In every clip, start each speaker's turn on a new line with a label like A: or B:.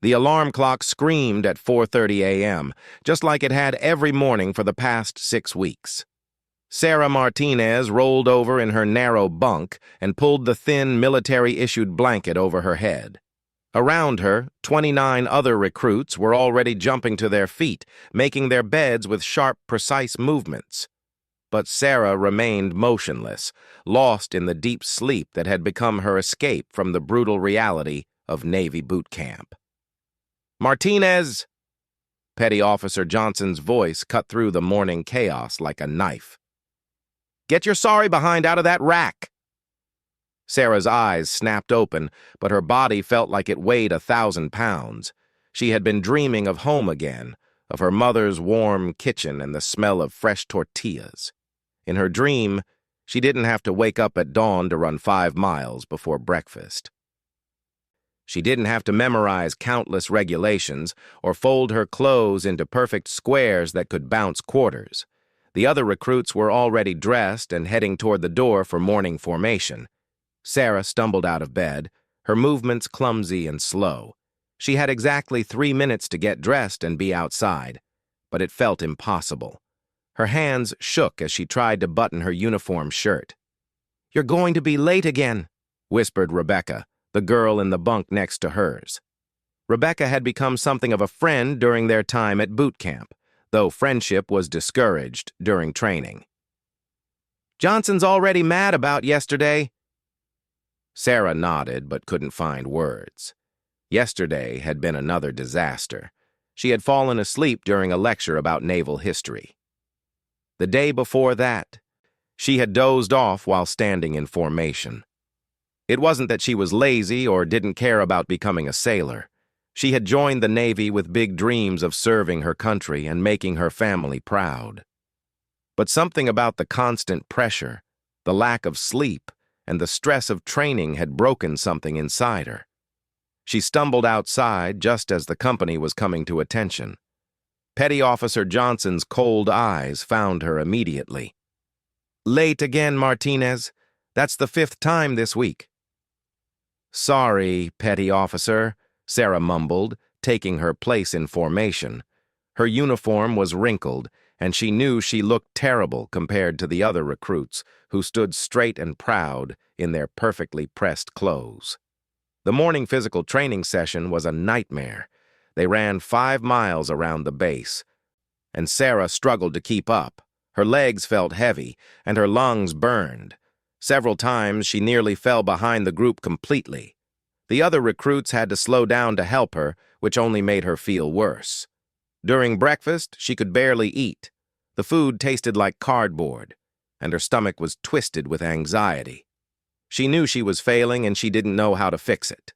A: The alarm clock screamed at 4:30 a.m., just like it had every morning for the past 6 weeks. Sarah Martinez rolled over in her narrow bunk and pulled the thin, military-issued blanket over her head. Around her, 29 other recruits were already jumping to their feet, making their beds with sharp, precise movements. But Sarah remained motionless, lost in the deep sleep that had become her escape from the brutal reality of Navy boot camp. "Martinez!" Petty Officer Johnson's voice cut through the morning chaos like a knife. "Get your sorry behind out of that rack!" Sarah's eyes snapped open, but her body felt like it weighed 1,000 pounds. She had been dreaming of home again, of her mother's warm kitchen and the smell of fresh tortillas. In her dream, she didn't have to wake up at dawn to run 5 miles before breakfast. She didn't have to memorize countless regulations or fold her clothes into perfect squares that could bounce quarters. The other recruits were already dressed and heading toward the door for morning formation. Sarah stumbled out of bed, her movements clumsy and slow. She had exactly 3 minutes to get dressed and be outside, but it felt impossible. Her hands shook as she tried to button her uniform shirt. "You're going to be late again," whispered Rebecca, the girl in the bunk next to hers. Rebecca had become something of a friend during their time at boot camp, though friendship was discouraged during training. "Johnson's already mad about yesterday." Sarah nodded but couldn't find words. Yesterday had been another disaster. She had fallen asleep during a lecture about naval history. The day before that, she had dozed off while standing in formation. It wasn't that she was lazy or didn't care about becoming a sailor. She had joined the Navy with big dreams of serving her country and making her family proud. But something about the constant pressure, the lack of sleep, and the stress of training had broken something inside her. She stumbled outside just as the company was coming to attention. Petty Officer Johnson's cold eyes found her immediately. "Late again, Martinez. That's the 5th time this week." "Sorry, Petty Officer," Sarah mumbled, taking her place in formation. Her uniform was wrinkled, and she knew she looked terrible compared to the other recruits, who stood straight and proud in their perfectly pressed clothes. The morning physical training session was a nightmare. They ran 5 miles around the base, and Sarah struggled to keep up. Her legs felt heavy, and her lungs burned. Several times she nearly fell behind the group completely. The other recruits had to slow down to help her, which only made her feel worse. During breakfast, she could barely eat. The food tasted like cardboard, and her stomach was twisted with anxiety. She knew she was failing and she didn't know how to fix it.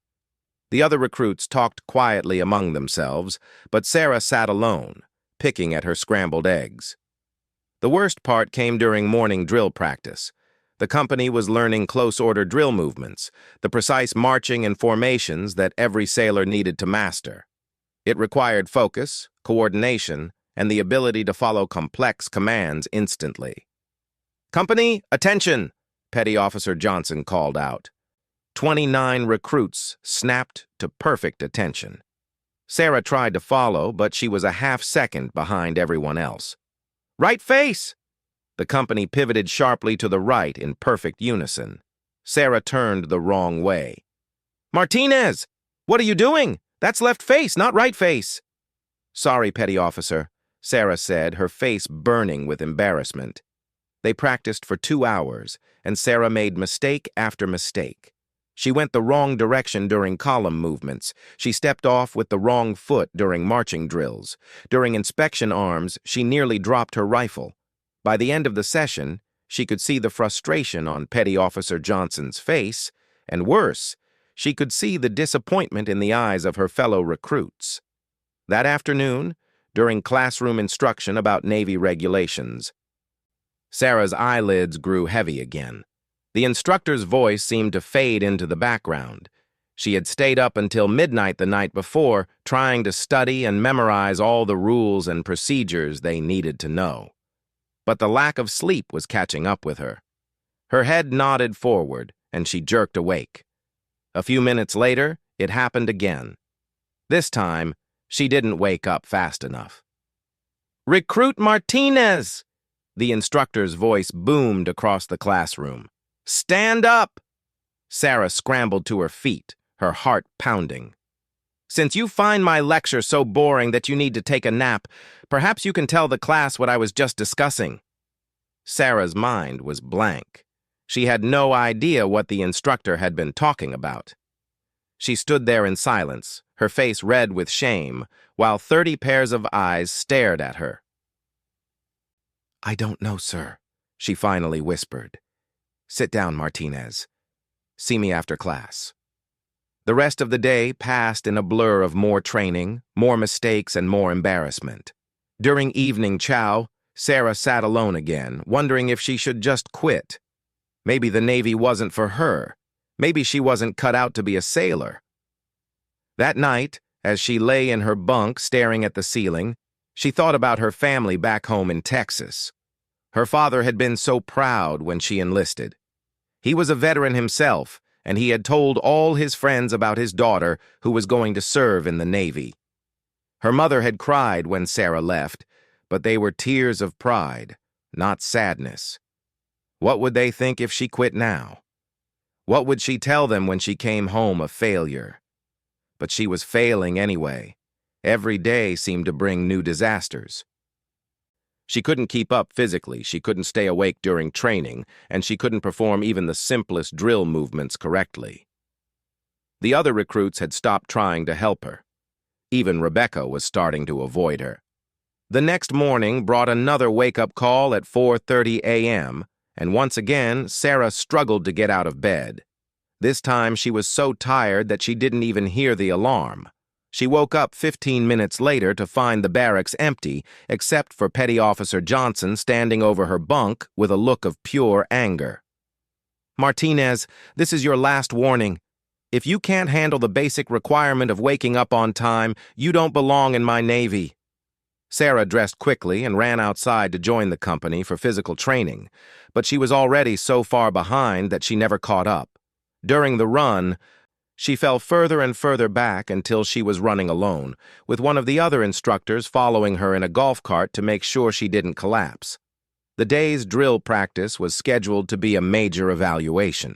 A: The other recruits talked quietly among themselves, but Sarah sat alone, picking at her scrambled eggs. The worst part came during morning drill practice. The company was learning close-order drill movements, the precise marching and formations that every sailor needed to master. It required focus, coordination, and the ability to follow complex commands instantly. "Company, attention!" Petty Officer Johnson called out. 29 recruits snapped to perfect attention. Sarah tried to follow, but she was a half-second behind everyone else. "Right face!" The company pivoted sharply to the right in perfect unison. Sarah turned the wrong way. "Martinez! What are you doing? That's left face, not right face." "Sorry, Petty Officer," Sarah said, her face burning with embarrassment. They practiced for 2 hours, and Sarah made mistake after mistake. She went the wrong direction during column movements. She stepped off with the wrong foot during marching drills. During inspection arms, she nearly dropped her rifle. By the end of the session, she could see the frustration on Petty Officer Johnson's face, and worse, she could see the disappointment in the eyes of her fellow recruits. That afternoon, during classroom instruction about Navy regulations, Sarah's eyelids grew heavy again. The instructor's voice seemed to fade into the background. She had stayed up until midnight the night before, trying to study and memorize all the rules and procedures they needed to know. But the lack of sleep was catching up with her. Her head nodded forward, and she jerked awake. A few minutes later, it happened again. This time, she didn't wake up fast enough. "Recruit Martinez!" The instructor's voice boomed across the classroom. "Stand up!" Sarah scrambled to her feet, her heart pounding. "Since you find my lecture so boring that you need to take a nap, perhaps you can tell the class what I was just discussing." Sarah's mind was blank. She had no idea what the instructor had been talking about. She stood there in silence, her face red with shame, while 30 pairs of eyes stared at her. "I don't know, sir," she finally whispered. "Sit down, Martinez. See me after class." The rest of the day passed in a blur of more training, more mistakes, and more embarrassment. During evening chow, Sarah sat alone again, wondering if she should just quit. Maybe the Navy wasn't for her. Maybe she wasn't cut out to be a sailor. That night, as she lay in her bunk staring at the ceiling, she thought about her family back home in Texas. Her father had been so proud when she enlisted. He was a veteran himself, and he had told all his friends about his daughter who was going to serve in the Navy. Her mother had cried when Sarah left, but they were tears of pride, not sadness. What would they think if she quit now? What would she tell them when she came home a failure? But she was failing anyway. Every day seemed to bring new disasters. She couldn't keep up physically, she couldn't stay awake during training, and she couldn't perform even the simplest drill movements correctly. The other recruits had stopped trying to help her. Even Rebecca was starting to avoid her. The next morning brought another wake-up call at 4:30 a.m., and once again, Sarah struggled to get out of bed. This time she was so tired that she didn't even hear the alarm. She woke up 15 minutes later to find the barracks empty, except for Petty Officer Johnson standing over her bunk with a look of pure anger. "Martinez, this is your last warning. If you can't handle the basic requirement of waking up on time, you don't belong in my Navy." Sarah dressed quickly and ran outside to join the company for physical training, but she was already so far behind that she never caught up. During the run, she fell further and further back until she was running alone, with one of the other instructors following her in a golf cart to make sure she didn't collapse. The day's drill practice was scheduled to be a major evaluation.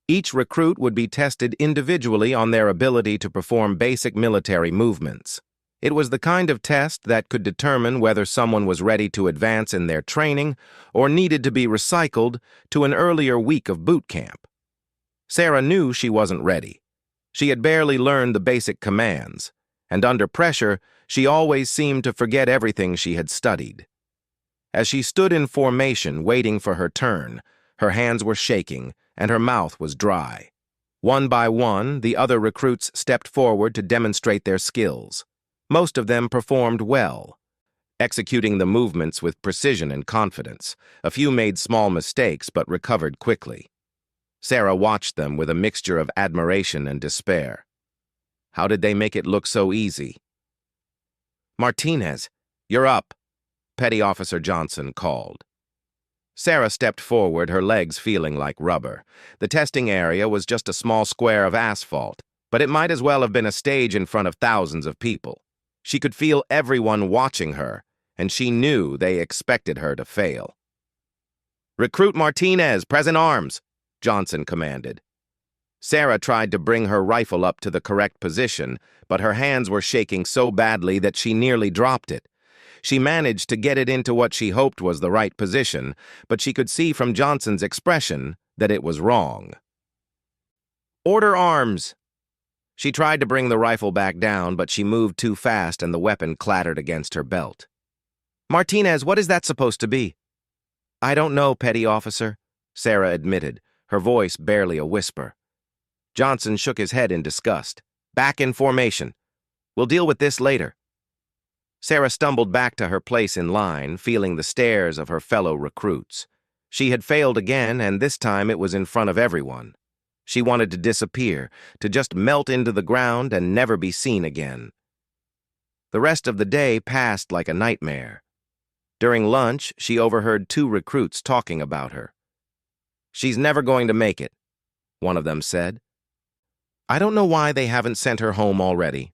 A: Each recruit would be tested individually on their ability to perform basic military movements. It was the kind of test that could determine whether someone was ready to advance in their training or needed to be recycled to an earlier week of boot camp. Sarah knew she wasn't ready. She had barely learned the basic commands, and under pressure, she always seemed to forget everything she had studied. As she stood in formation waiting for her turn, her hands were shaking and her mouth was dry. One by one, the other recruits stepped forward to demonstrate their skills. Most of them performed well, executing the movements with precision and confidence. A few made small mistakes but recovered quickly. Sarah watched them with a mixture of admiration and despair. How did they make it look so easy? "Martinez, you're up," Petty Officer Johnson called. Sarah stepped forward, her legs feeling like rubber. The testing area was just a small square of asphalt, but it might as well have been a stage in front of thousands of people. She could feel everyone watching her, and she knew they expected her to fail. "Recruit Martinez, present arms," Johnson commanded. Sarah tried to bring her rifle up to the correct position, but her hands were shaking so badly that she nearly dropped it. She managed to get it into what she hoped was the right position, but she could see from Johnson's expression that it was wrong. "Order arms." She tried to bring the rifle back down, but she moved too fast and the weapon clattered against her belt. "Martinez, what is that supposed to be?" "I don't know, Petty Officer," Sarah admitted, her voice barely a whisper. Johnson shook his head in disgust. "Back in formation. We'll deal with this later." Sarah stumbled back to her place in line, feeling the stares of her fellow recruits. She had failed again, and this time it was in front of everyone. She wanted to disappear, to just melt into the ground and never be seen again. The rest of the day passed like a nightmare. During lunch, she overheard 2 recruits talking about her. "She's never going to make it," one of them said. "I don't know why they haven't sent her home already."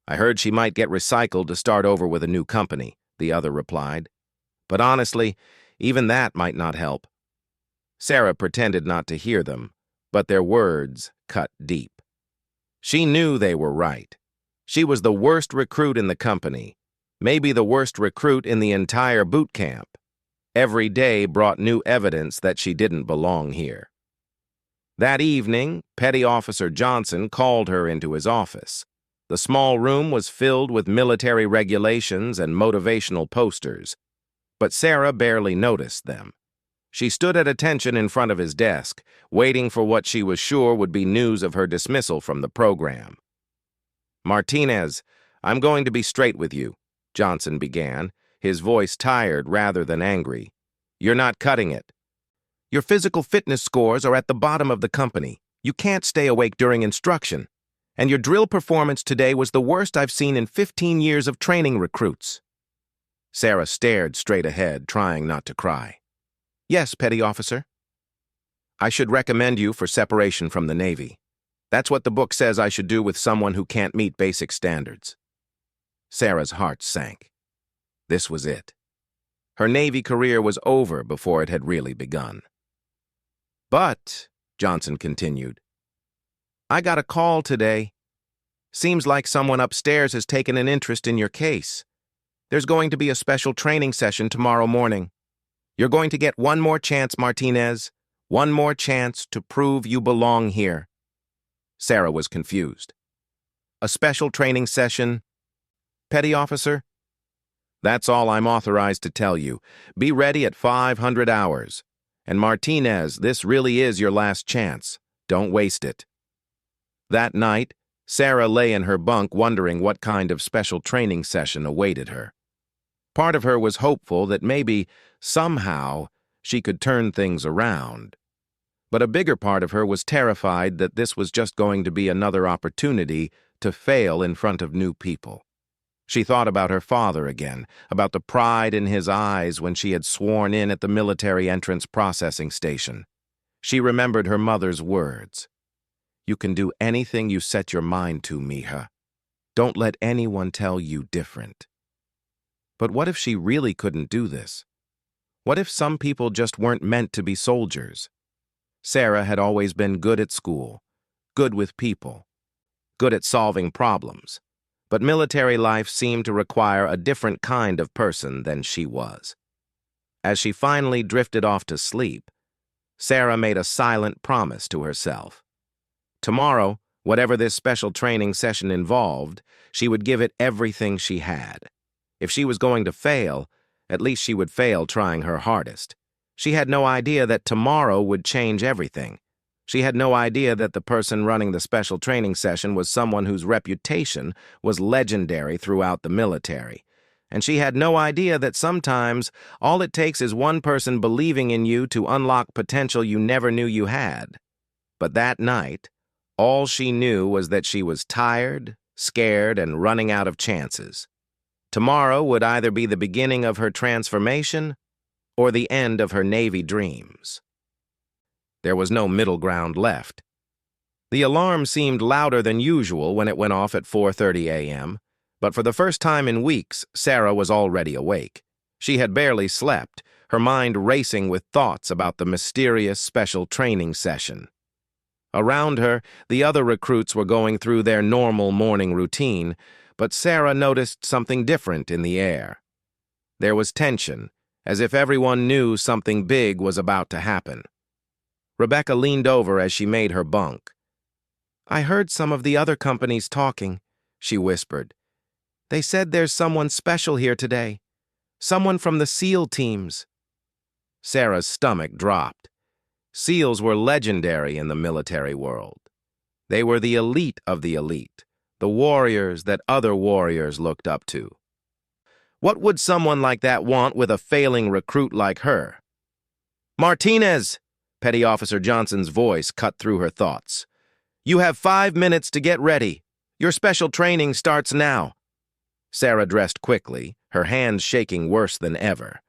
A: I heard she might get recycled to start over with a new company, the other replied. But honestly, even that might not help. Sarah pretended not to hear them, but their words cut deep. She knew they were right. She was the worst recruit in the company, maybe the worst recruit in the entire boot camp. Every day brought new evidence that she didn't belong here. That evening, Petty Officer Johnson called her into his office. The small room was filled with military regulations and motivational posters, but Sarah barely noticed them. She stood at attention in front of his desk, waiting for what she was sure would be news of her dismissal from the program. "Martinez, I'm going to be straight with you," Johnson began, his voice tired rather than angry. "You're not cutting it. Your physical fitness scores are at the bottom of the company. You can't stay awake during instruction. And your drill performance today was the worst I've seen in 15 years of training recruits." Sarah stared straight ahead, trying not to cry. "Yes, Petty Officer. I should recommend you for separation from the Navy. That's what the book says I should do with someone who can't meet basic standards." Sarah's heart sank. This was it. Her Navy career was over before it had really begun. "But," Johnson continued, "I got a call today. Seems like someone upstairs has taken an interest in your case. There's going to be a special training session tomorrow morning. You're going to get one more chance, Martinez. One more chance to prove you belong here." Sarah was confused. "A special training session, Petty Officer?" "That's all I'm authorized to tell you. Be ready at 500 hours. And Martinez, this really is your last chance. Don't waste it." That night, Sarah lay in her bunk wondering what kind of special training session awaited her. Part of her was hopeful that maybe, somehow, she could turn things around. But a bigger part of her was terrified that this was just going to be another opportunity to fail in front of new people. She thought about her father again, about the pride in his eyes when she had sworn in at the military entrance processing station. She remembered her mother's words. "You can do anything you set your mind to, Mija. Don't let anyone tell you different." But what if she really couldn't do this? What if some people just weren't meant to be soldiers? Sarah had always been good at school, good with people, good at solving problems. But military life seemed to require a different kind of person than she was. As she finally drifted off to sleep, Sarah made a silent promise to herself. Tomorrow, whatever this special training session involved, she would give it everything she had. If she was going to fail, at least she would fail trying her hardest. She had no idea that tomorrow would change everything. She had no idea that the person running the special training session was someone whose reputation was legendary throughout the military. And she had no idea that sometimes all it takes is one person believing in you to unlock potential you never knew you had. But that night, all she knew was that she was tired, scared, and running out of chances. Tomorrow would either be the beginning of her transformation or the end of her Navy dreams. There was no middle ground left. The alarm seemed louder than usual when it went off at 4:30 a.m., but for the first time in weeks, Sarah was already awake. She had barely slept, her mind racing with thoughts about the mysterious special training session. Around her, the other recruits were going through their normal morning routine, but Sarah noticed something different in the air. There was tension, as if everyone knew something big was about to happen. Rebecca leaned over as she made her bunk. "I heard some of the other companies talking," she whispered. "They said there's someone special here today. Someone from the SEAL teams." Sarah's stomach dropped. SEALs were legendary in the military world. They were the elite of the elite, the warriors that other warriors looked up to. What would someone like that want with a failing recruit like her? "Martinez!" Petty Officer Johnson's voice cut through her thoughts. "You have 5 minutes to get ready. Your special training starts now." Sarah dressed quickly, her hands shaking worse than ever.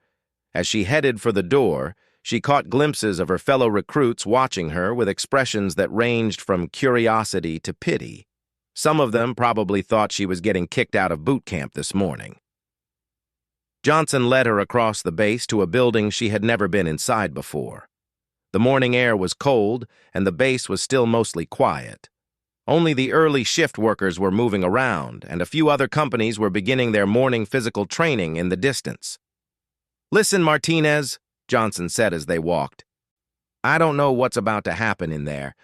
A: As she headed for the door, she caught glimpses of her fellow recruits watching her with expressions that ranged from curiosity to pity. Some of them probably thought she was getting kicked out of boot camp this morning. Johnson led her across the base to a building she had never been inside before. The morning air was cold, and the base was still mostly quiet. Only the early shift workers were moving around, and a few other companies were beginning their morning physical training in the distance. "Listen, Martinez," Johnson said as they walked. "I don't know what's about to happen in there,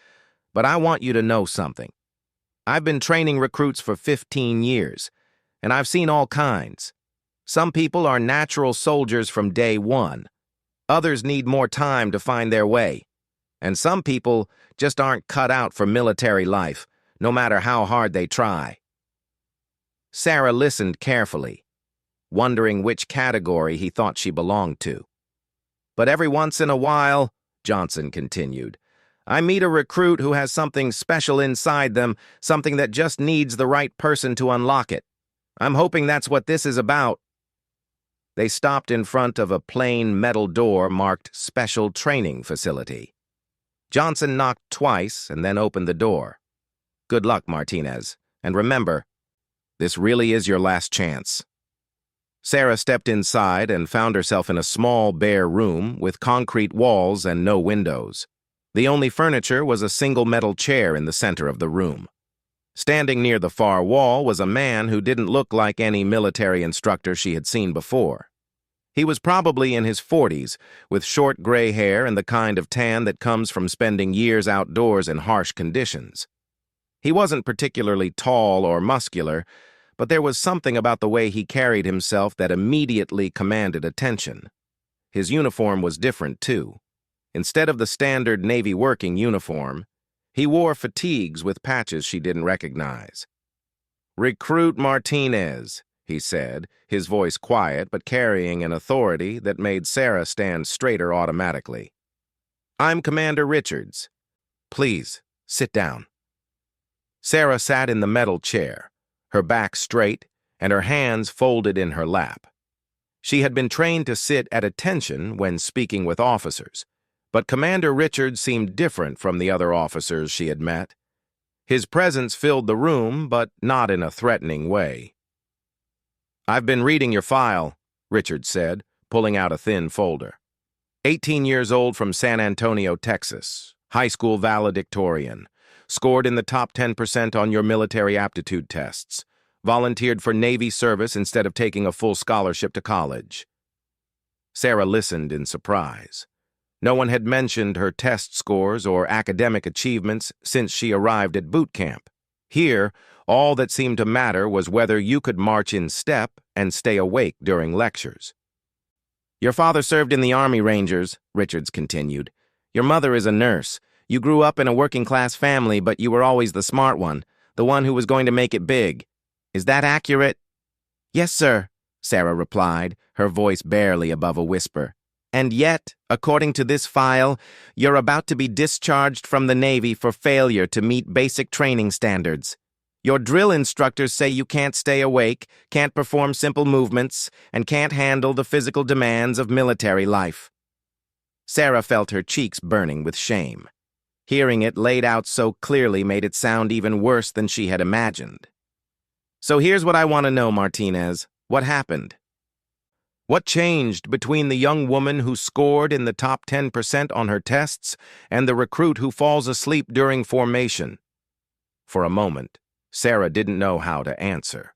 A: but I want you to know something. I've been training recruits for 15 years, and I've seen all kinds. Some people are natural soldiers from day one. Others need more time to find their way. And some people just aren't cut out for military life, no matter how hard they try." Sarah listened carefully, wondering which category he thought she belonged to. "But every once in a while," Johnson continued, "I meet a recruit who has something special inside them, something that just needs the right person to unlock it. I'm hoping that's what this is about." They stopped in front of a plain metal door marked Special Training Facility. Johnson knocked twice and then opened the door. "Good luck, Martinez. And remember, this really is your last chance." Sarah stepped inside and found herself in a small, bare room with concrete walls and no windows. The only furniture was a single metal chair in the center of the room. Standing near the far wall was a man who didn't look like any military instructor she had seen before. He was probably in his 40s, with short gray hair and the kind of tan that comes from spending years outdoors in harsh conditions. He wasn't particularly tall or muscular, but there was something about the way he carried himself that immediately commanded attention. His uniform was different, too. Instead of the standard Navy working uniform, he wore fatigues with patches she didn't recognize. "Recruit Martinez," he said, his voice quiet but carrying an authority that made Sarah stand straighter automatically. "I'm Commander Richards. Please, sit down." Sarah sat in the metal chair, her back straight and her hands folded in her lap. She had been trained to sit at attention when speaking with officers, but Commander Richards seemed different from the other officers she had met. His presence filled the room, but not in a threatening way. "I've been reading your file," Richards said, pulling out a thin folder. 18 years old from San Antonio, Texas, high school valedictorian, scored in the top 10% on your military aptitude tests, volunteered for Navy service instead of taking a full scholarship to college. Sarah listened in surprise. No one had mentioned her test scores or academic achievements since she arrived at boot camp. Here, all that seemed to matter was whether you could march in step and stay awake during lectures. "Your father served in the Army Rangers," Richards continued. "Your mother is a nurse. You grew up in a working-class family, but you were always the smart one, the one who was going to make it big. Is that accurate?" "Yes, sir," Sarah replied, her voice barely above a whisper. "And yet, according to this file, you're about to be discharged from the Navy for failure to meet basic training standards. Your drill instructors say you can't stay awake, can't perform simple movements, and can't handle the physical demands of military life." Sarah felt her cheeks burning with shame. Hearing it laid out so clearly made it sound even worse than she had imagined. "So here's what I want to know, Martinez. What happened? What changed between the young woman who scored in the top 10% on her tests and the recruit who falls asleep during formation?" For a moment, Sarah didn't know how to answer.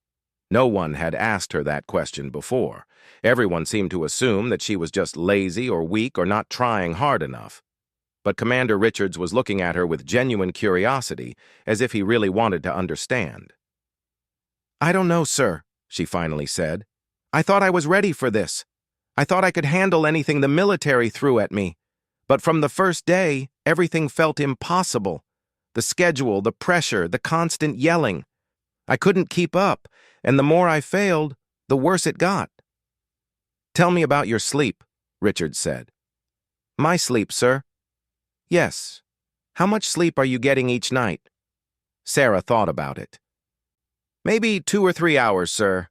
A: No one had asked her that question before. Everyone seemed to assume that she was just lazy or weak or not trying hard enough. But Commander Richards was looking at her with genuine curiosity, as if he really wanted to understand. "I don't know, sir," she finally said. "I thought I was ready for this. I thought I could handle anything the military threw at me. But from the first day, everything felt impossible. The schedule, the pressure, the constant yelling. I couldn't keep up, and the more I failed, the worse it got." "Tell me about your sleep," Richards said. "My sleep, sir?" "Yes. How much sleep are you getting each night?" Sarah thought about it. "Maybe 2 or 3 hours, sir.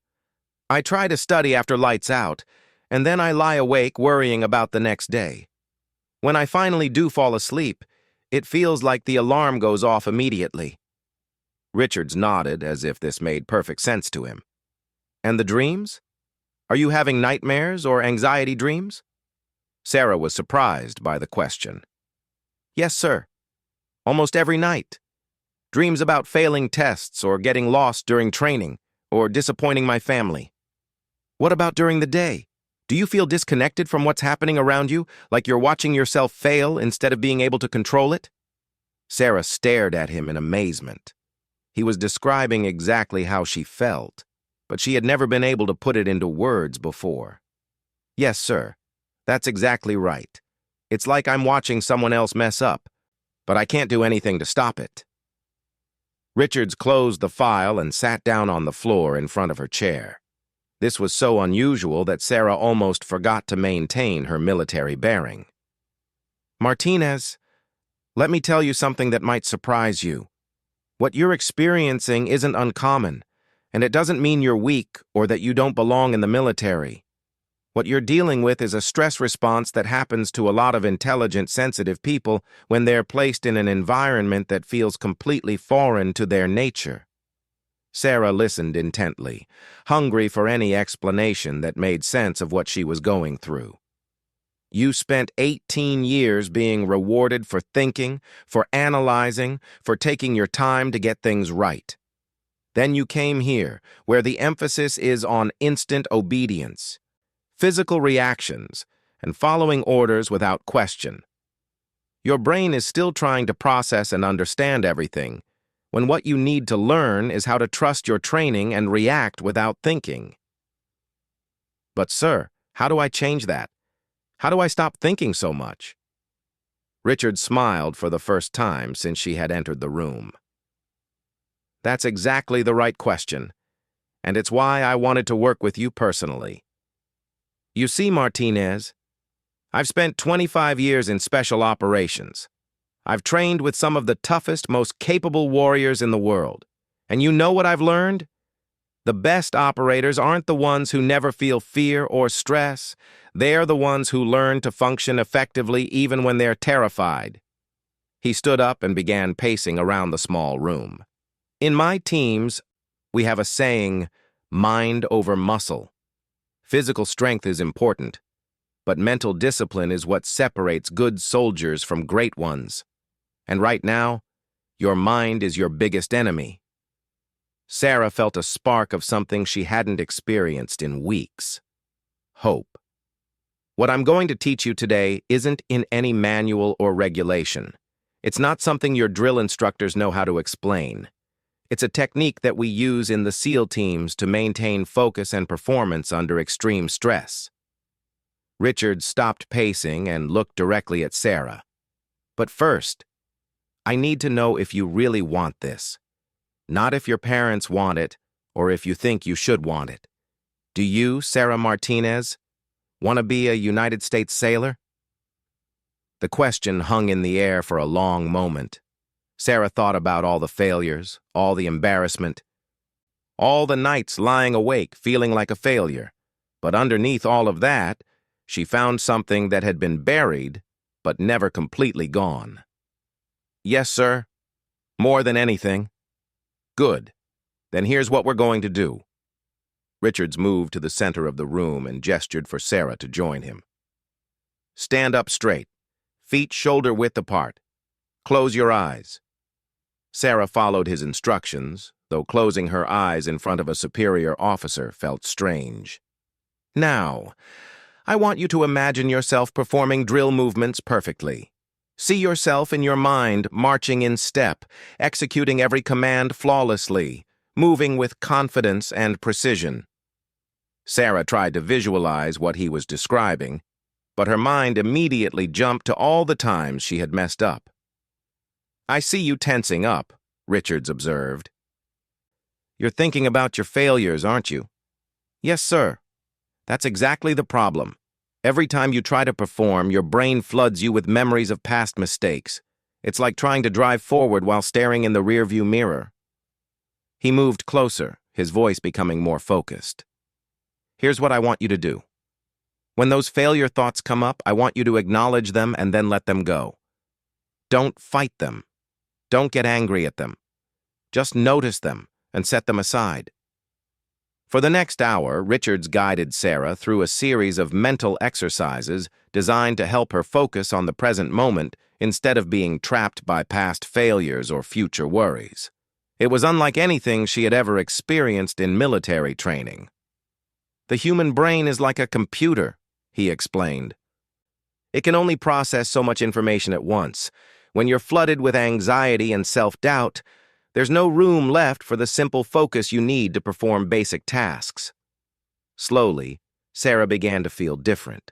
A: I try to study after lights out, and then I lie awake worrying about the next day. When I finally do fall asleep, it feels like the alarm goes off immediately." Richards nodded as if this made perfect sense to him. And the dreams? Are you having nightmares or anxiety dreams? Sarah was surprised by the question. Yes, sir. Almost every night. Dreams about failing tests or getting lost during training or disappointing my family. What about during the day? Do you feel disconnected from what's happening around you, like you're watching yourself fail instead of being able to control it? Sarah stared at him in amazement. He was describing exactly how she felt, but she had never been able to put it into words before. Yes, sir. That's exactly right. It's like I'm watching someone else mess up, but I can't do anything to stop it. Richards closed the file and sat down on the floor in front of her chair. This was so unusual that Sarah almost forgot to maintain her military bearing. Martinez, let me tell you something that might surprise you. What you're experiencing isn't uncommon, and it doesn't mean you're weak or that you don't belong in the military. What you're dealing with is a stress response that happens to a lot of intelligent, sensitive people when they're placed in an environment that feels completely foreign to their nature. Sarah listened intently, hungry for any explanation that made sense of what she was going through. You spent 18 years being rewarded for thinking, for analyzing, for taking your time to get things right. Then you came here, where the emphasis is on instant obedience, physical reactions, and following orders without question. Your brain is still trying to process and understand everything, when what you need to learn is how to trust your training and react without thinking. But, sir, how do I change that? How do I stop thinking so much? Richard smiled for the first time since she had entered the room. That's exactly the right question, and it's why I wanted to work with you personally. You see, Martinez, I've spent 25 years in special operations. I've trained with some of the toughest, most capable warriors in the world. And you know what I've learned? The best operators aren't the ones who never feel fear or stress. They're the ones who learn to function effectively even when they're terrified. He stood up and began pacing around the small room. In my teams, we have a saying, mind over muscle. Physical strength is important, but mental discipline is what separates good soldiers from great ones. And right now, your mind is your biggest enemy. Sarah felt a spark of something she hadn't experienced in weeks. Hope. What I'm going to teach you today isn't in any manual or regulation. It's not something your drill instructors know how to explain. It's a technique that we use in the SEAL teams to maintain focus and performance under extreme stress. Richard stopped pacing and looked directly at Sarah. But first, I need to know if you really want this. Not if your parents want it, or if you think you should want it. Do you, Sarah Martinez, want to be a United States sailor? The question hung in the air for a long moment. Sarah thought about all the failures, all the embarrassment, all the nights lying awake feeling like a failure. But underneath all of that, she found something that had been buried, but never completely gone. Yes, sir. More than anything. Good. Then here's what we're going to do. Richards moved to the center of the room and gestured for Sarah to join him. Stand up straight, feet shoulder-width apart. Close your eyes. Sarah followed his instructions, though closing her eyes in front of a superior officer felt strange. Now, I want you to imagine yourself performing drill movements perfectly. See yourself in your mind marching in step, executing every command flawlessly, moving with confidence and precision. Sarah tried to visualize what he was describing, but her mind immediately jumped to all the times she had messed up. I see you tensing up, Richards observed. You're thinking about your failures, aren't you? Yes, sir. That's exactly the problem. Every time you try to perform, your brain floods you with memories of past mistakes. It's like trying to drive forward while staring in the rearview mirror. He moved closer, his voice becoming more focused. Here's what I want you to do. When those failure thoughts come up, I want you to acknowledge them and then let them go. Don't fight them. Don't get angry at them. Just notice them and set them aside. For the next hour, Richards guided Sarah through a series of mental exercises designed to help her focus on the present moment instead of being trapped by past failures or future worries. It was unlike anything she had ever experienced in military training. "The human brain is like a computer," he explained. "It can only process so much information at once. When you're flooded with anxiety and self-doubt, there's no room left for the simple focus you need to perform basic tasks." Slowly, Sarah began to feel different.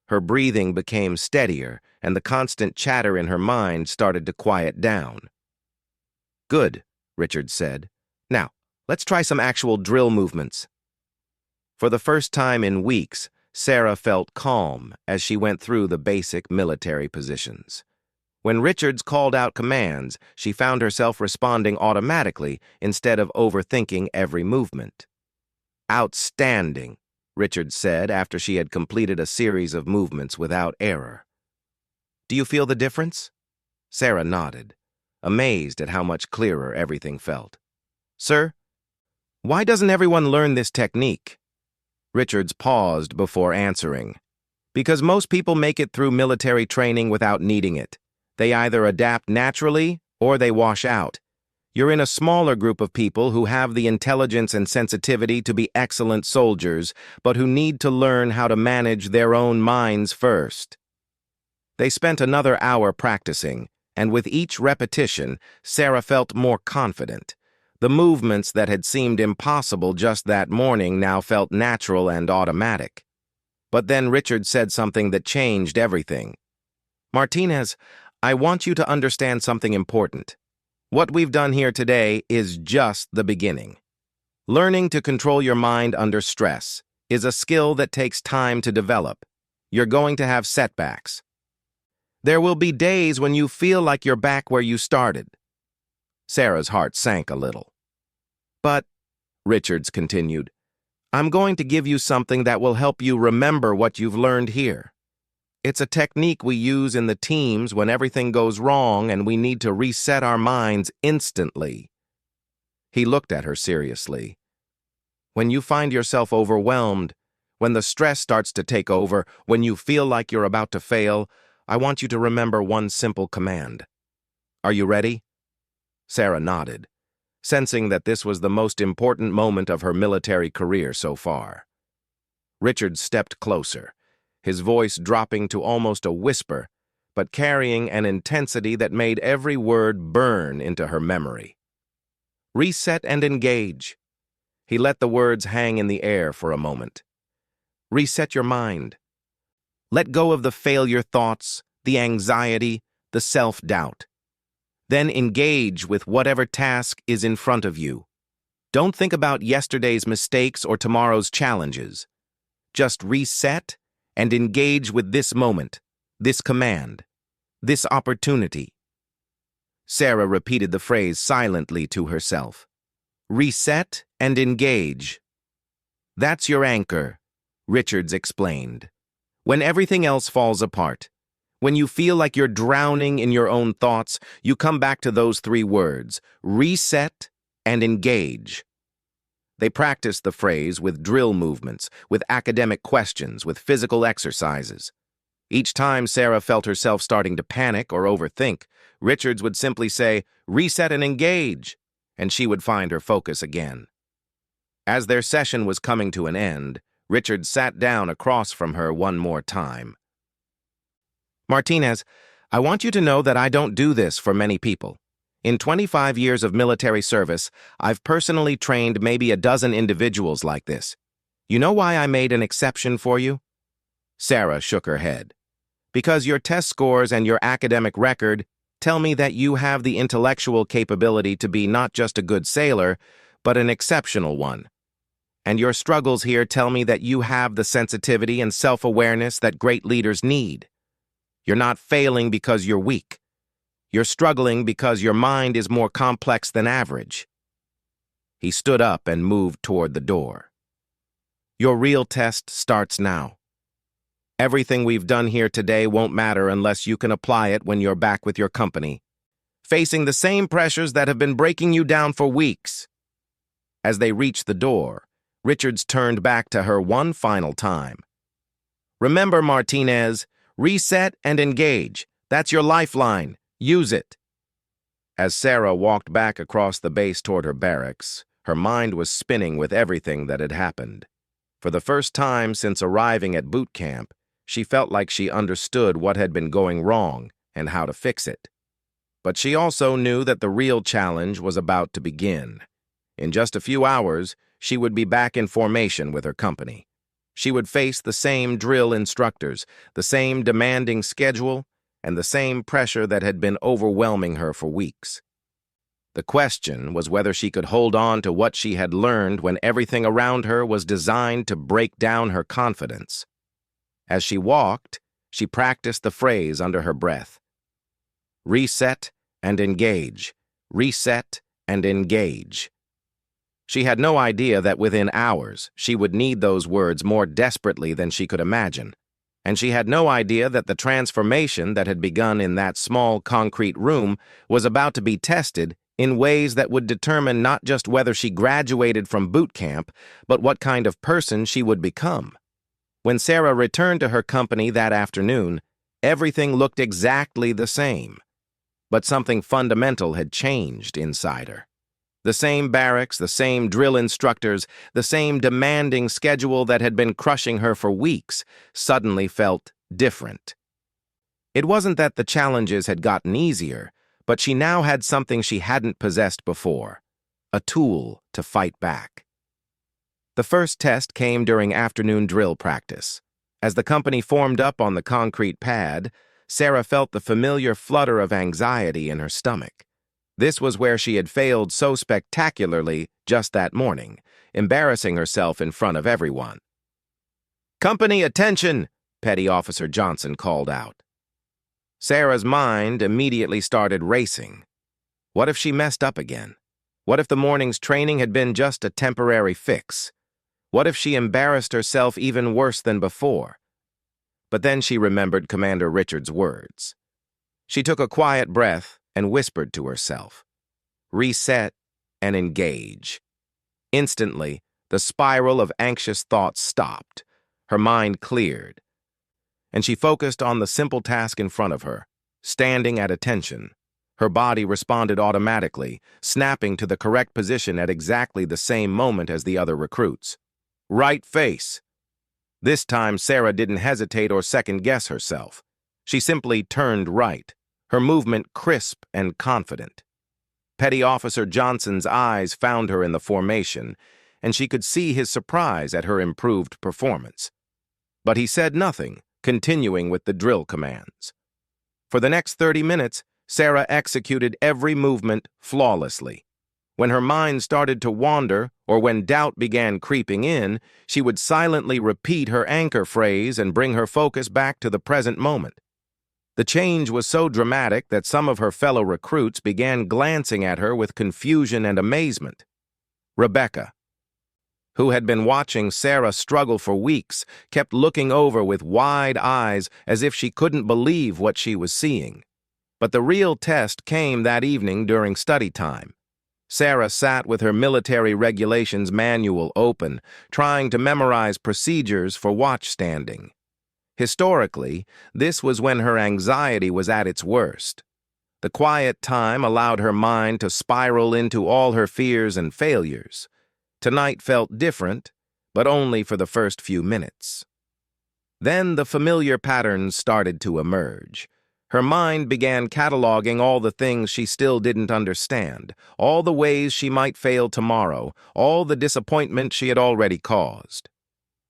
A: Her breathing became steadier, and the constant chatter in her mind started to quiet down. "Good," Richard said. "Now, let's try some actual drill movements." For the first time in weeks, Sarah felt calm as she went through the basic military positions. When Richards called out commands, she found herself responding automatically instead of overthinking every movement. "Outstanding," Richards said after she had completed a series of movements without error. "Do you feel the difference?" Sarah nodded, amazed at how much clearer everything felt. "Sir, why doesn't everyone learn this technique?" Richards paused before answering. "Because most people make it through military training without needing it. They either adapt naturally or they wash out. You're in a smaller group of people who have the intelligence and sensitivity to be excellent soldiers, but who need to learn how to manage their own minds first." They spent another hour practicing, and with each repetition, Sarah felt more confident. The movements that had seemed impossible just that morning now felt natural and automatic. But then Richard said something that changed everything. "Martinez, I want you to understand something important. What we've done here today is just the beginning. Learning to control your mind under stress is a skill that takes time to develop. You're going to have setbacks. There will be days when you feel like you're back where you started." Sarah's heart sank a little. "But," Richards continued, "I'm going to give you something that will help you remember what you've learned here. It's a technique we use in the teams when everything goes wrong and we need to reset our minds instantly." He looked at her seriously. "When you find yourself overwhelmed, when the stress starts to take over, when you feel like you're about to fail, I want you to remember one simple command. Are you ready?" Sarah nodded, sensing that this was the most important moment of her military career so far. Richard stepped closer, his voice dropping to almost a whisper, but carrying an intensity that made every word burn into her memory. "Reset and engage." He let the words hang in the air for a moment. "Reset your mind. Let go of the failure thoughts, the anxiety, the self-doubt. Then engage with whatever task is in front of you. Don't think about yesterday's mistakes or tomorrow's challenges. Just reset and engage with this moment, this command, this opportunity." Sarah repeated the phrase silently to herself. "Reset and engage. That's your anchor," Richards explained. "When everything else falls apart, when you feel like you're drowning in your own thoughts, you come back to those three words, reset and engage." They practiced the phrase with drill movements, with academic questions, with physical exercises. Each time Sarah felt herself starting to panic or overthink, Richards would simply say, "Reset and engage," and she would find her focus again. As their session was coming to an end, Richards sat down across from her one more time. "Martinez, I want you to know that I don't do this for many people. In 25 years of military service, I've personally trained maybe a dozen individuals like this. You know why I made an exception for you?" Sarah shook her head. "Because your test scores and your academic record tell me that you have the intellectual capability to be not just a good sailor, but an exceptional one. And your struggles here tell me that you have the sensitivity and self-awareness that great leaders need. You're not failing because you're weak. You're struggling because your mind is more complex than average." He stood up and moved toward the door. "Your real test starts now. Everything we've done here today won't matter unless you can apply it when you're back with your company. facing the same pressures that have been breaking you down for weeks. As they reached the door, Richards turned back to her one final time. Remember, Martinez, reset and engage. That's your lifeline. Use it. As Sarah walked back across the base toward her barracks, her mind was spinning with everything that had happened. For the first time since arriving at boot camp, she felt like she understood what had been going wrong and how to fix it. But she also knew that the real challenge was about to begin. In just a few hours, she would be back in formation with her company. She would face the same drill instructors, the same demanding schedule, and the same pressure that had been overwhelming her for weeks. The question was whether she could hold on to what she had learned when everything around her was designed to break down her confidence. As she walked, she practiced the phrase under her breath. Reset and engage. Reset and engage. She had no idea that within hours she would need those words more desperately than she could imagine. And she had no idea that the transformation that had begun in that small concrete room was about to be tested in ways that would determine not just whether she graduated from boot camp, but what kind of person she would become. When Sarah returned to her company that afternoon, everything looked exactly the same. But something fundamental had changed inside her. The same barracks, the same drill instructors, the same demanding schedule that had been crushing her for weeks suddenly felt different. It wasn't that the challenges had gotten easier, but she now had something she hadn't possessed before, a tool to fight back. The first test came during afternoon drill practice. As the company formed up on the concrete pad, Sarah felt the familiar flutter of anxiety in her stomach. This was where she had failed so spectacularly just that morning, embarrassing herself in front of everyone. "Company, attention!" Petty Officer Johnson called out. Sarah's mind immediately started racing. What if she messed up again? What if the morning's training had been just a temporary fix? What if she embarrassed herself even worse than before? But then she remembered Commander Richards' words. She took a quiet breath and whispered to herself, "Reset and engage." Instantly, the spiral of anxious thoughts stopped. Her mind cleared, and she focused on the simple task in front of her, standing at attention. Her body responded automatically, snapping to the correct position at exactly the same moment as the other recruits. Right face. This time, Sarah didn't hesitate or second-guess herself. She simply turned right, her movement crisp and confident. Petty Officer Johnson's eyes found her in the formation, and she could see his surprise at her improved performance. But he said nothing, continuing with the drill commands. For the next 30 minutes, Sarah executed every movement flawlessly. When her mind started to wander, or when doubt began creeping in, she would silently repeat her anchor phrase and bring her focus back to the present moment. The change was so dramatic that some of her fellow recruits began glancing at her with confusion and amazement. Rebecca, who had been watching Sarah struggle for weeks, kept looking over with wide eyes as if she couldn't believe what she was seeing. But the real test came that evening during study time. Sarah sat with her military regulations manual open, trying to memorize procedures for watch standing. Historically, this was when her anxiety was at its worst. The quiet time allowed her mind to spiral into all her fears and failures. Tonight felt different, but only for the first few minutes. Then the familiar patterns started to emerge. Her mind began cataloging all the things she still didn't understand, all the ways she might fail tomorrow, all the disappointment she had already caused.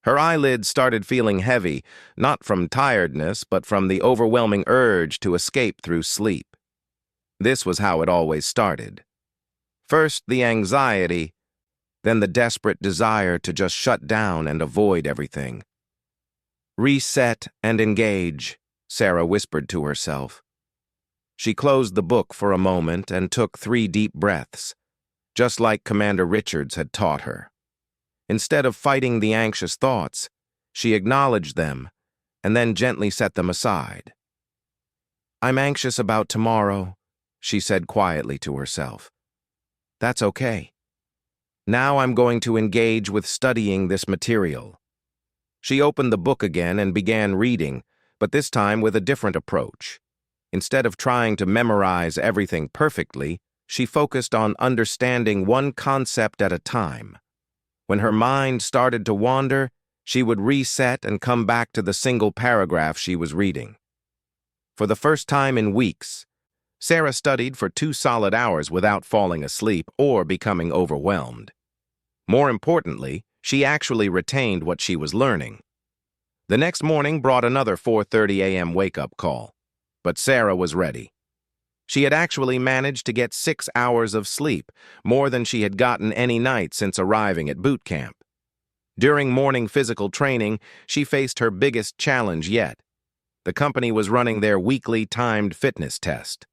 A: Her eyelids started feeling heavy, not from tiredness, but from the overwhelming urge to escape through sleep. This was how it always started. First the anxiety, then the desperate desire to just shut down and avoid everything. "Reset and engage," Sarah whispered to herself. She closed the book for a moment and took 3 deep breaths, just like Commander Richards had taught her. Instead of fighting the anxious thoughts, she acknowledged them and then gently set them aside. "I'm anxious about tomorrow," she said quietly to herself. That's okay. Now I'm going to engage with studying this material. She opened the book again and began reading, but this time with a different approach. Instead of trying to memorize everything perfectly, she focused on understanding one concept at a time. When her mind started to wander, she would reset and come back to the single paragraph she was reading. For the first time in weeks, Sarah studied for 2 solid hours without falling asleep or becoming overwhelmed. More importantly, she actually retained what she was learning. The next morning brought another 4:30 a.m. wake-up call, but Sarah was ready. She had actually managed to get 6 hours of sleep, more than she had gotten any night since arriving at boot camp. During morning physical training, she faced her biggest challenge yet. The company was running their weekly timed fitness test,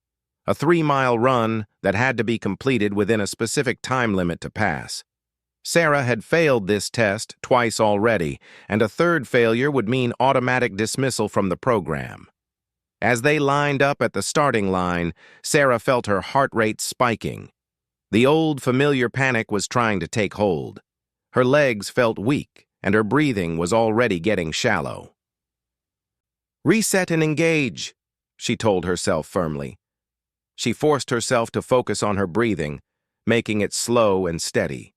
A: a 3-mile run that had to be completed within a specific time limit to pass. Sarah had failed this test twice already, and a third failure would mean automatic dismissal from the program. As they lined up at the starting line, Sarah felt her heart rate spiking. The old familiar panic was trying to take hold. Her legs felt weak, and her breathing was already getting shallow. "Reset and engage," she told herself firmly. She forced herself to focus on her breathing, making it slow and steady.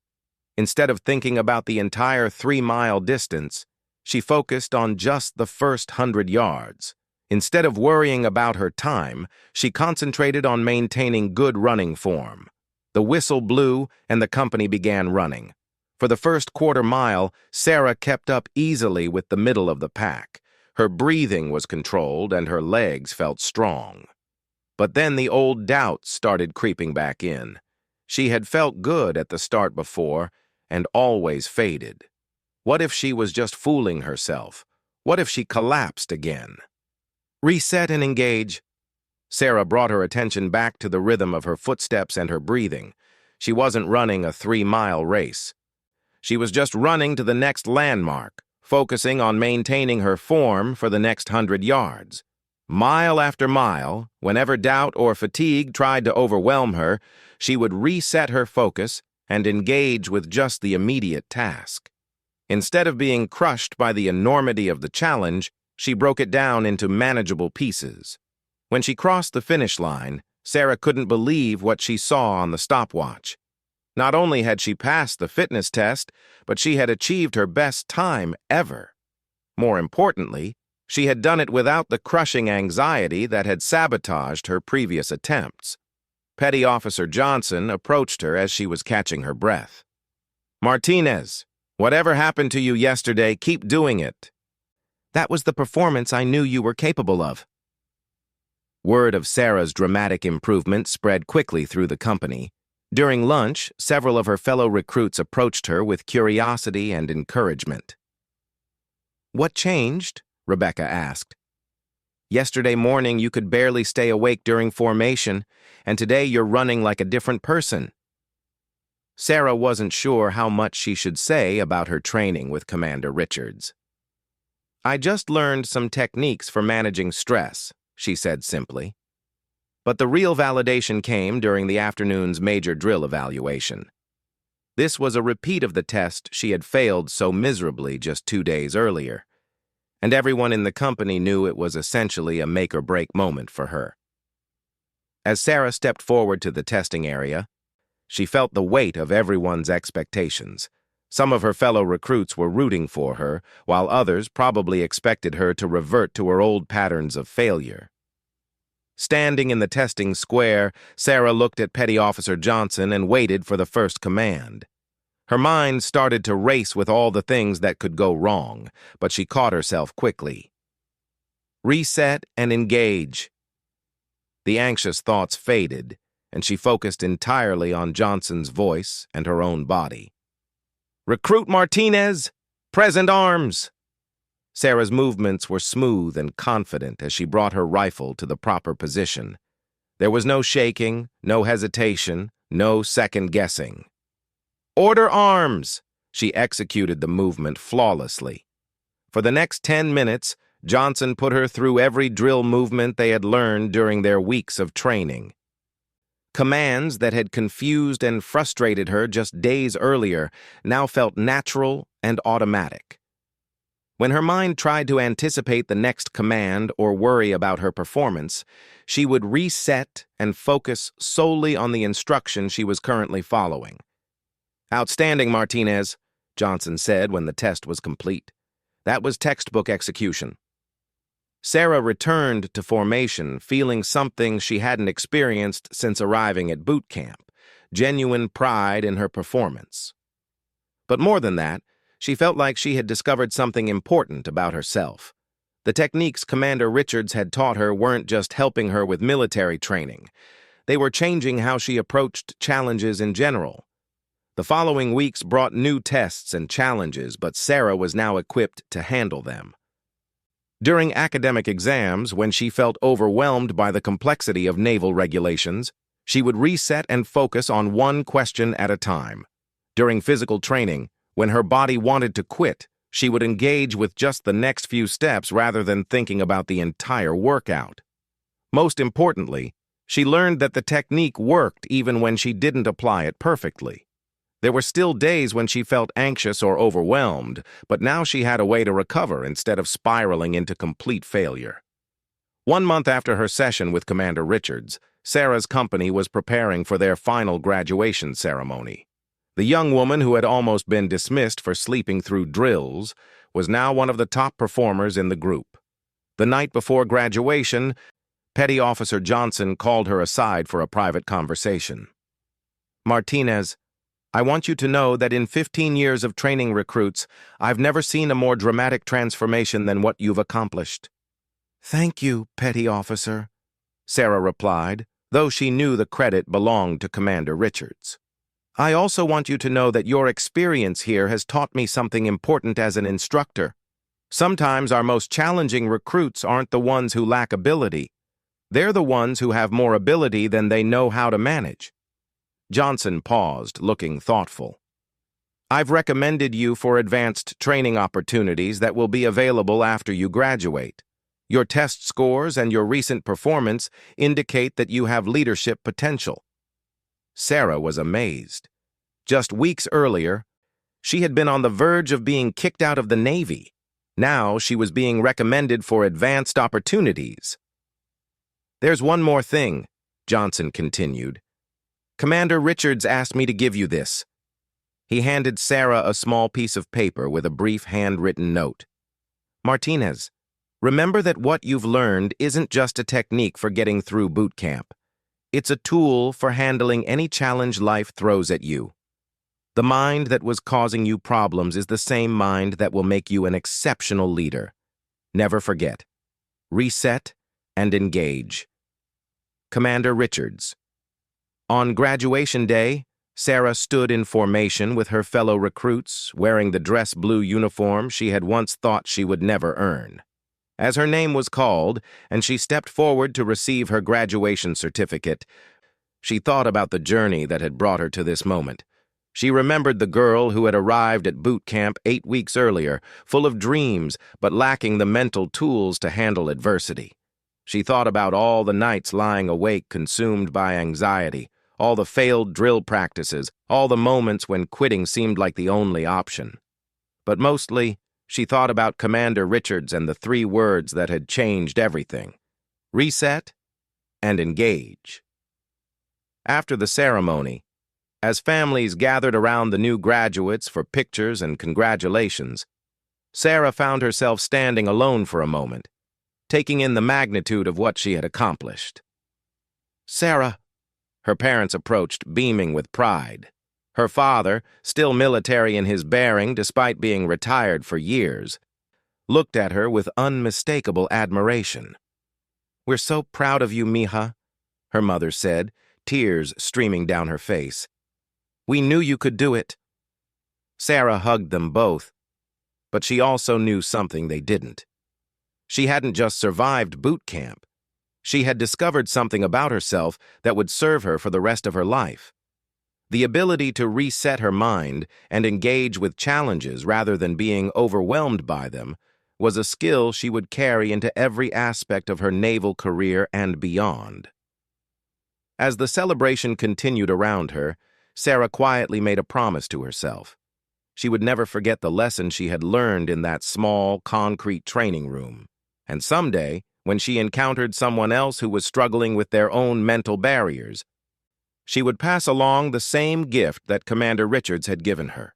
A: Instead of thinking about the entire 3-mile distance, she focused on just the first 100 yards. Instead of worrying about her time, she concentrated on maintaining good running form. The whistle blew, and the company began running. For the first quarter mile, Sarah kept up easily with the middle of the pack. Her breathing was controlled, and her legs felt strong. But then the old doubts started creeping back in. She had felt good at the start before, and always faded. What if she was just fooling herself? What if she collapsed again? Reset and engage. Sarah brought her attention back to the rhythm of her footsteps and her breathing. She wasn't running a 3-mile race. She was just running to the next landmark, focusing on maintaining her form for the next 100 yards. Mile after mile, whenever doubt or fatigue tried to overwhelm her, she would reset her focus and engage with just the immediate task. Instead of being crushed by the enormity of the challenge, she broke it down into manageable pieces. When she crossed the finish line, Sarah couldn't believe what she saw on the stopwatch. Not only had she passed the fitness test, but she had achieved her best time ever. More importantly, she had done it without the crushing anxiety that had sabotaged her previous attempts. Petty Officer Johnson approached her as she was catching her breath. "Martinez, whatever happened to you yesterday, keep doing it." "That was the performance I knew you were capable of." Word of Sarah's dramatic improvement spread quickly through the company. During lunch, several of her fellow recruits approached her with curiosity and encouragement. "What changed?" Rebecca asked. "Yesterday morning you could barely stay awake during formation, and today you're running like a different person." Sarah wasn't sure how much she should say about her training with Commander Richards. "I just learned some techniques for managing stress," she said simply. But the real validation came during the afternoon's major drill evaluation. This was a repeat of the test she had failed so miserably just 2 days earlier, and everyone in the company knew it was essentially a make-or-break moment for her. As Sarah stepped forward to the testing area, she felt the weight of everyone's expectations. Some of her fellow recruits were rooting for her, while others probably expected her to revert to her old patterns of failure. Standing in the testing square, Sarah looked at Petty Officer Johnson and waited for the first command. Her mind started to race with all the things that could go wrong, but she caught herself quickly. Reset and engage. The anxious thoughts faded, and she focused entirely on Johnson's voice and her own body. "Recruit Martinez, present arms!" Sarah's movements were smooth and confident as she brought her rifle to the proper position. There was no shaking, no hesitation, no second-guessing. "Order arms!" She executed the movement flawlessly. For the next 10 minutes, Johnson put her through every drill movement they had learned during their weeks of training. Commands that had confused and frustrated her just days earlier now felt natural and automatic. When her mind tried to anticipate the next command or worry about her performance, she would reset and focus solely on the instruction she was currently following. "Outstanding, Martinez," Johnson said when the test was complete. "That was textbook execution." Sarah returned to formation, feeling something she hadn't experienced since arriving at boot camp, genuine pride in her performance. But more than that, she felt like she had discovered something important about herself. The techniques Commander Richards had taught her weren't just helping her with military training. They were changing how she approached challenges in general. The following weeks brought new tests and challenges, but Sarah was now equipped to handle them. During academic exams, when she felt overwhelmed by the complexity of naval regulations, she would reset and focus on one question at a time. During physical training, when her body wanted to quit, she would engage with just the next few steps rather than thinking about the entire workout. Most importantly, she learned that the technique worked even when she didn't apply it perfectly. There were still days when she felt anxious or overwhelmed, but now she had a way to recover instead of spiraling into complete failure. 1 month after her session with Commander Richards, Sarah's company was preparing for their final graduation ceremony. The young woman who had almost been dismissed for sleeping through drills was now one of the top performers in the group. The night before graduation, Petty Officer Johnson called her aside for a private conversation. "Martinez, I want you to know that in 15 years of training recruits, I've never seen a more dramatic transformation than what you've accomplished." "Thank you, Petty Officer," Sarah replied, though she knew the credit belonged to Commander Richards. "I also want you to know that your experience here has taught me something important as an instructor. Sometimes our most challenging recruits aren't the ones who lack ability. They're the ones who have more ability than they know how to manage." Johnson paused, looking thoughtful. "I've recommended you for advanced training opportunities that will be available after you graduate. Your test scores and your recent performance indicate that you have leadership potential." Sarah was amazed. Just weeks earlier, she had been on the verge of being kicked out of the Navy. Now she was being recommended for advanced opportunities. "There's one more thing," Johnson continued. "Commander Richards asked me to give you this." He handed Sarah a small piece of paper with a brief handwritten note. "Martinez, remember that what you've learned isn't just a technique for getting through boot camp. It's a tool for handling any challenge life throws at you. The mind that was causing you problems is the same mind that will make you an exceptional leader. Never forget. Reset and engage. Commander Richards." On graduation day, Sarah stood in formation with her fellow recruits, wearing the dress blue uniform she had once thought she would never earn. As her name was called, and she stepped forward to receive her graduation certificate, she thought about the journey that had brought her to this moment. She remembered the girl who had arrived at boot camp 8 weeks earlier, full of dreams but lacking the mental tools to handle adversity. She thought about all the nights lying awake consumed by anxiety, all the failed drill practices, all the moments when quitting seemed like the only option. But mostly, she thought about Commander Richards and the 3 words that had changed everything: reset and engage. After the ceremony, as families gathered around the new graduates for pictures and congratulations, Sarah found herself standing alone for a moment, taking in the magnitude of what she had accomplished. "Sarah," her parents approached, beaming with pride. Her father, still military in his bearing despite being retired for years, looked at her with unmistakable admiration. "We're so proud of you, mija," her mother said, tears streaming down her face. "We knew you could do it." Sarah hugged them both, but she also knew something they didn't. She hadn't just survived boot camp. She had discovered something about herself that would serve her for the rest of her life. The ability to reset her mind and engage with challenges rather than being overwhelmed by them was a skill she would carry into every aspect of her naval career and beyond. As the celebration continued around her, Sarah quietly made a promise to herself. She would never forget the lesson she had learned in that small, concrete training room. And someday, when she encountered someone else who was struggling with their own mental barriers, she would pass along the same gift that Commander Richards had given her.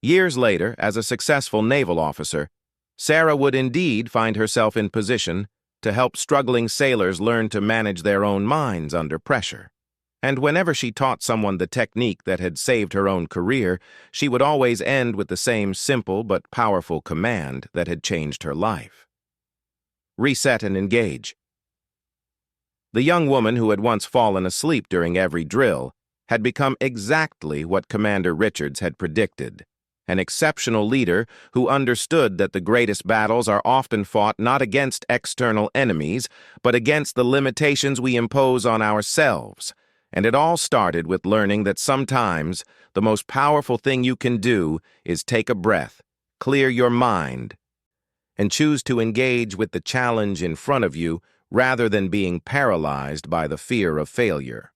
A: Years later, as a successful naval officer, Sarah would indeed find herself in position to help struggling sailors learn to manage their own minds under pressure. And whenever she taught someone the technique that had saved her own career, she would always end with the same simple but powerful command that had changed her life. Reset and engage. The young woman who had once fallen asleep during every drill had become exactly what Commander Richards had predicted, an exceptional leader who understood that the greatest battles are often fought not against external enemies, but against the limitations we impose on ourselves. And it all started with learning that sometimes the most powerful thing you can do is take a breath, clear your mind, and choose to engage with the challenge in front of you rather than being paralyzed by the fear of failure.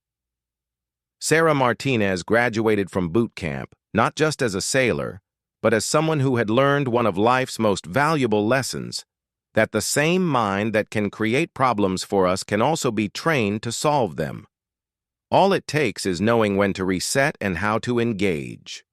A: Sarah Martinez graduated from boot camp not just as a sailor, but as someone who had learned one of life's most valuable lessons, that the same mind that can create problems for us can also be trained to solve them. All it takes is knowing when to reset and how to engage.